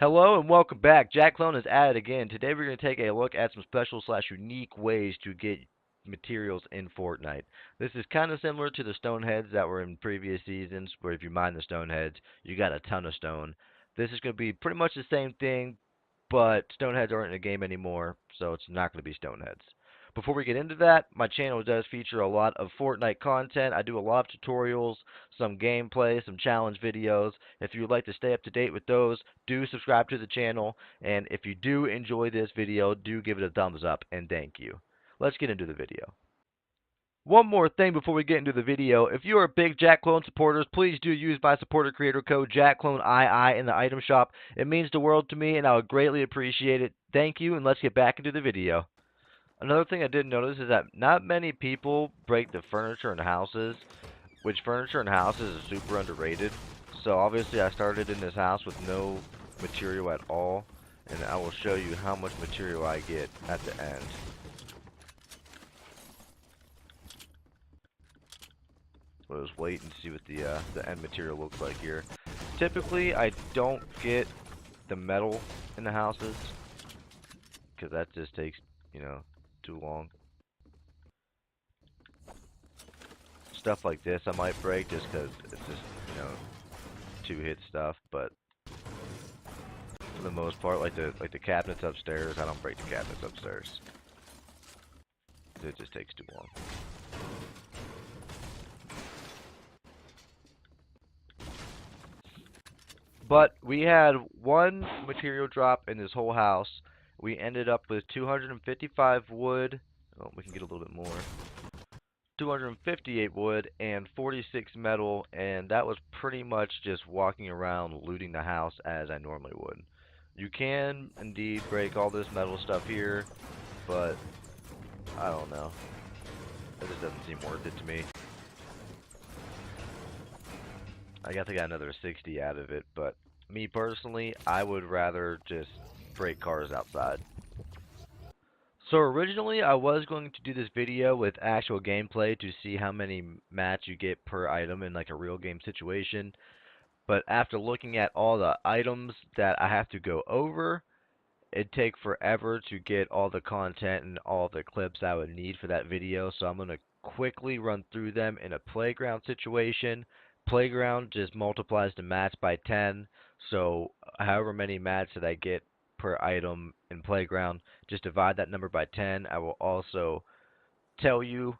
Hello and welcome back. Jackclone is at it again. Today we're going to take a look at some special slash unique ways to get materials in Fortnite. This is kind of similar to the stone heads that were in previous seasons, where if you mine the stone heads, you got a ton of stone. This is going to be pretty much the same thing, but stoneheads aren't in the game anymore, so it's not going to be stoneheads. Before we get into that, my channel does feature a lot of Fortnite content. I do a lot of tutorials, some gameplay, some challenge videos. If you would like to stay up to date with those, do subscribe to the channel. And if you do enjoy this video, do give it a thumbs up, and thank you. Let's get into the video. One more thing before we get into the video. If you are big Jackclone supporters, please do use my supporter creator code JackCloneII in the item shop. It means the world to me and I would greatly appreciate it. Thank you, and let's get back into the video. Another thing I did notice is that not many people break the furniture in houses, which furniture in houses is super underrated. So obviously I started in this house with no material at all, and I will show you how much material I get at the end. We'll just wait and see what the end material looks like here. Typically, I don't get the metal in the houses because that just takes, too long. Stuff like this I might break just because it's just, two-hit stuff. But for the most part, like the cabinets upstairs, I don't break the cabinets upstairs. It just takes too long. But we had one material drop in this whole house. We ended up with 255 wood. Oh, we can get a little bit more. 258 wood and 46 metal, and that was pretty much just walking around looting the house as I normally would. You can indeed break all this metal stuff here, but I don't know. It just doesn't seem worth it to me. I guess I got another 60 out of it, but me personally, I would rather just break cars outside. So originally I was going to do this video with actual gameplay to see how many mats you get per item in like a real game situation, but after looking at all the items that I have to go over, it'd take forever to get all the content and all the clips I would need for that video, so I'm going to quickly run through them in a playground situation. Playground just multiplies the mats by 10, so however many mats that I get per item in playground, just divide that number by 10. I will also tell you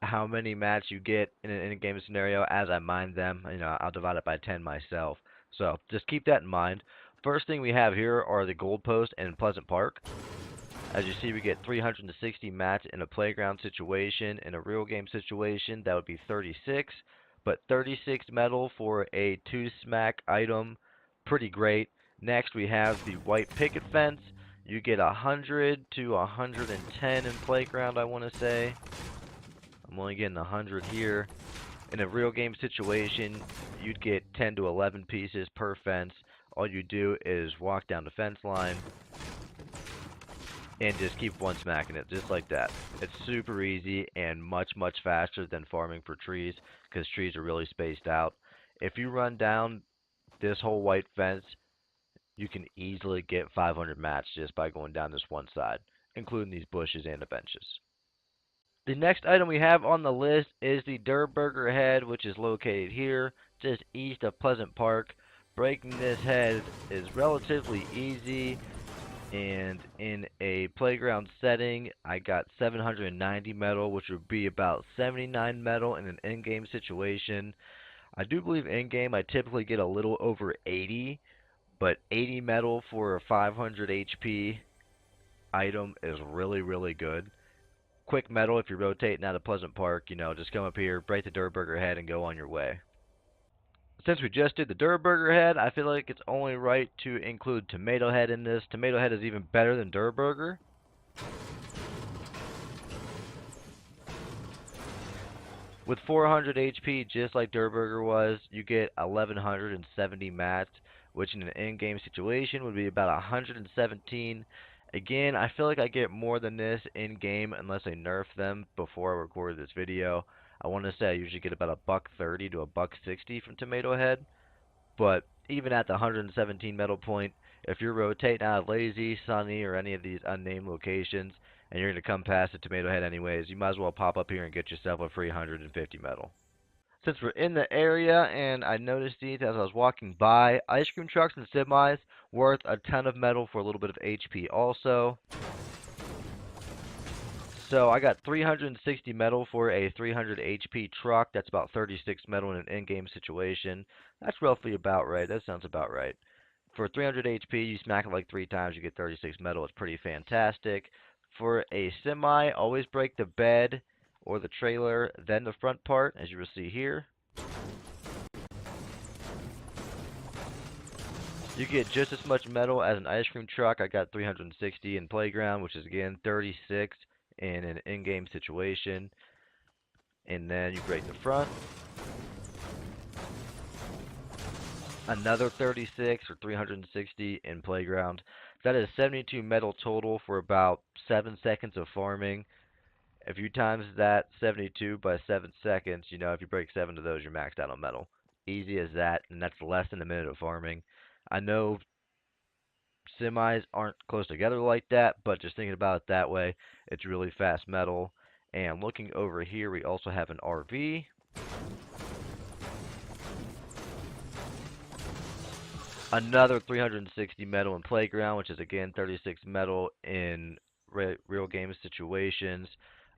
how many mats you get in an in-game scenario as I mine them. I'll divide it by 10 myself. So just keep that in mind. First thing we have here are the goalposts in Pleasant Park. As you see, we get 360 mats in a playground situation. In a real game situation, that would be 36. But 36 metal for a 2 smack item, pretty great. Next, we have the white picket fence. You get 100 to 110 in playground, I want to say. I'm only getting 100 here. In a real game situation, you'd get 10 to 11 pieces per fence. All you do is walk down the fence line and just keep one smacking it, just like that. It's super easy and much, much faster than farming for trees, because trees are really spaced out. If you run down this whole white fence, you can easily get 500 mats just by going down this one side, including these bushes and the benches. The next item we have on the list is the Burger head, which is located here, just east of Pleasant Park. Breaking this head is relatively easy, and in a playground setting, I got 790 metal, which would be about 79 metal in an in-game situation. I do believe in-game I typically get a little over 80, but 80 metal for a 500 HP item is really, really good. Quick metal if you're rotating out of Pleasant Park, just come up here, break the Burger head, and go on your way. Since we just did the Burger head, I feel like it's only right to include Tomato Head in this. Tomato Head is even better than Burger. With 400 HP, just like Burger was, you get 1170 mats, which in an in-game situation would be about 117. Again, I feel like I get more than this in-game unless I nerf them before I recorded this video. I want to say I usually get about a $1.30 to a $1.60 from Tomato Head. But even at the 117 metal point, if you're rotating out of Lazy, Sunny, or any of these unnamed locations, and you're going to come past the Tomato Head anyways, you might as well pop up here and get yourself a free 150 metal. Since we're in the area and I noticed these as I was walking by, ice cream trucks and semis worth a ton of metal for a little bit of HP also. So I got 360 metal for a 300 HP truck. That's about 36 metal in an in-game situation. That's roughly about right. That sounds about right. For 300 HP, you smack it like 3 times, you get 36 metal. It's pretty fantastic. For a semi, always break the bed or the trailer, then the front part, as you will see here. You get just as much metal as an ice cream truck. I got 360 in playground, which is again 36 in an in-game situation. And then you break the front. Another 36 or 360 in playground. That is 72 metal total for about 7 seconds of farming. If you times that 72 by 7 seconds, you know, if you break 7 of those, you're maxed out on metal. Easy as that, and that's less than a minute of farming. I know semis aren't close together like that, but just thinking about it that way, it's really fast metal. And looking over here, we also have an RV. Another 360 metal in playground, which is again 36 metal in real game situations.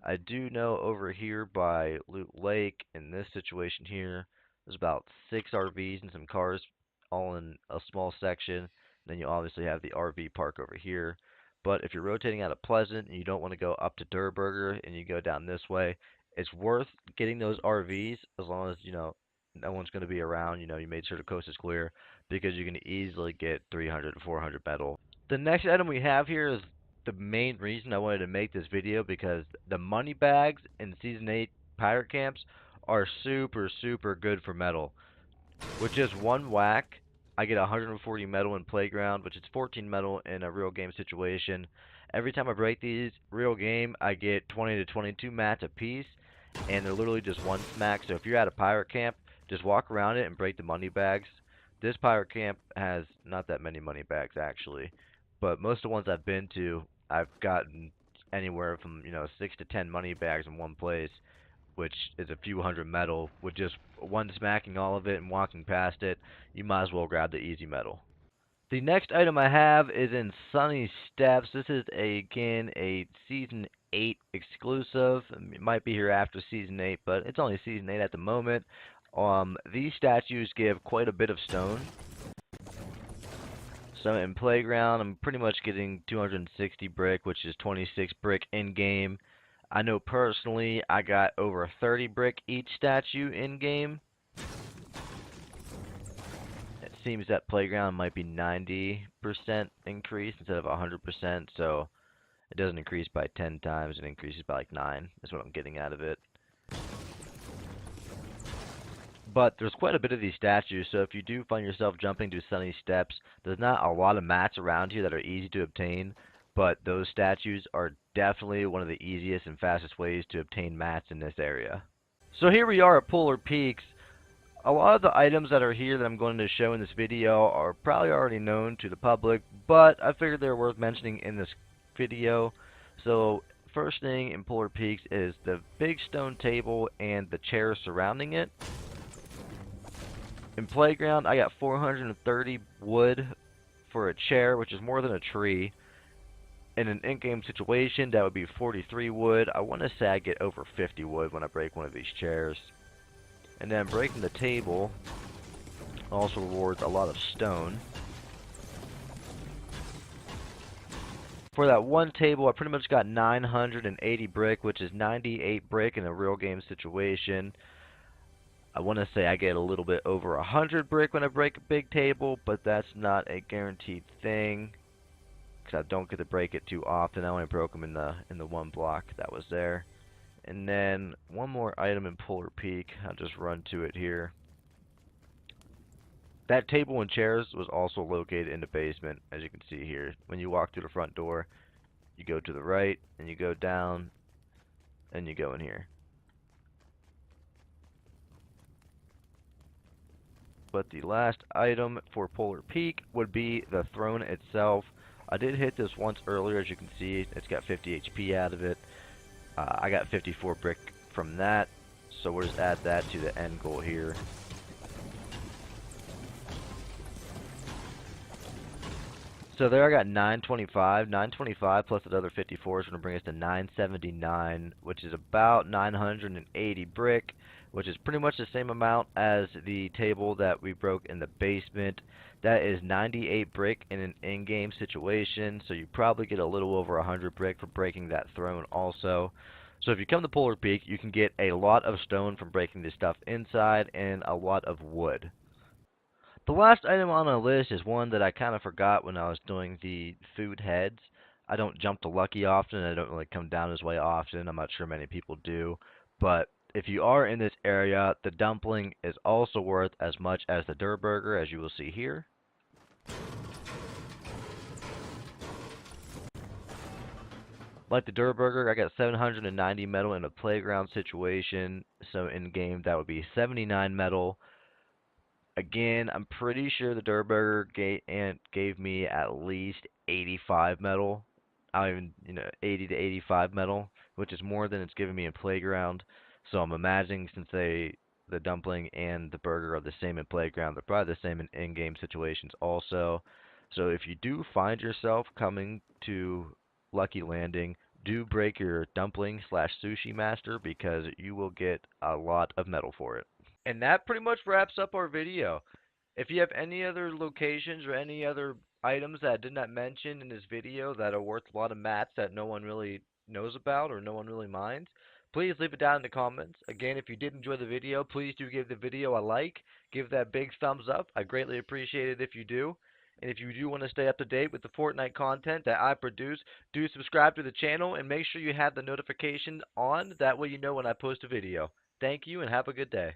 I do know over here by Loot Lake, in this situation here, there's about 6 RVs and some cars all in a small section. Then you obviously have the RV park over here. But if you're rotating out of Pleasant and you don't want to go up to Durburger and you go down this way, it's worth getting those RVs as long as, you know, no one's going to be around. You know, you made sure the coast is clear because you can easily get 300 to 400 metal. The next item we have here is the main reason I wanted to make this video, because the money bags in Season 8 pirate camps are super good for metal. With just one whack, I get 140 metal in playground, which is 14 metal in a real game situation. Every time I break these real game, I get 20 to 22 mats a piece, and they're literally just one smack. So if you're at a pirate camp, just walk around it and break the money bags. This pirate camp has not that many money bags actually, but most of the ones I've been to, I've gotten anywhere from, you know, 6 to 10 money bags in one place, which is a few hundred metal. With just one smacking all of it and walking past it, you might as well grab the easy metal. The next item I have is in Sunny Steps. This is again a Season 8 exclusive. It might be here after Season 8, but it's only Season 8 at the moment. These statues give quite a bit of stone. So in Playground, I'm pretty much getting 260 brick, which is 26 brick in-game. I know personally I got over 30 brick each statue in-game. It seems that Playground might be 90% increase instead of 100%, so it doesn't increase by 10 times, it increases by like 9. That's what I'm getting out of it. But there's quite a bit of these statues, so if you do find yourself jumping to Sunny Steps, there's not a lot of mats around here that are easy to obtain, but those statues are definitely one of the easiest and fastest ways to obtain mats in this area. So here we are at Polar Peaks. A lot of the items that are here that I'm going to show in this video are probably already known to the public, but I figured they're worth mentioning in this video. So first thing in Polar Peaks is the big stone table and the chairs surrounding it. In Playground, I got 430 wood for a chair, which is more than a tree. In an in-game situation, that would be 43 wood. I want to say I get over 50 wood when I break one of these chairs. And then breaking the table also rewards a lot of stone. For that one table, I pretty much got 980 brick, which is 98 brick in a real game situation. I want to say I get a little bit over 100 brick when I break a big table, but that's not a guaranteed thing, because I don't get to break it too often. I only broke them in the one block that was there. And then one more item in Polar Peak. I'll just run to it here. That table and chairs was also located in the basement, as you can see here. When you walk through the front door, you go to the right, and you go down, and you go in here. but the last item for Polar Peak would be the throne itself. I did hit this once earlier, as you can see. It's got 50 HP out of it. I got 54 brick from that, so we'll just add that to the end goal here. So there I got 925. 925 plus another 54 is going to bring us to 979, which is about 980 brick, which is pretty much the same amount as the table that we broke in the basement. That is 98 brick in an in-game situation, so you probably get a little over 100 brick for breaking that throne also. So if you come to Polar Peak, you can get a lot of stone from breaking this stuff inside and a lot of wood. The last item on the list is one that I kind of forgot when I was doing the food heads. I don't jump to Lucky often. I don't really come down this way often. I'm not sure many people do. But if you are in this area, the dumpling is also worth as much as the Durr Burger, as you will see here. Like the Durr Burger, I got 790 metal in a playground situation. So in game, that would be 79 metal. Again, I'm pretty sure the Durburger gave me at least 85 metal. I even, 80 to 85 metal, which is more than it's given me in Playground. So I'm imagining since the dumpling and the burger are the same in Playground, they're probably the same in in-game situations also. So if you do find yourself coming to Lucky Landing, do break your dumpling slash sushi master because you will get a lot of metal for it. And that pretty much wraps up our video. If you have any other locations or any other items that I did not mention in this video that are worth a lot of mats that no one really knows about or no one really minds, please leave it down in the comments. Again, if you did enjoy the video, please do give the video a like. Give that big thumbs up. I greatly appreciate it if you do. And if you do want to stay up to date with the Fortnite content that I produce, do subscribe to the channel and make sure you have the notification on. That way you know when I post a video. Thank you and have a good day.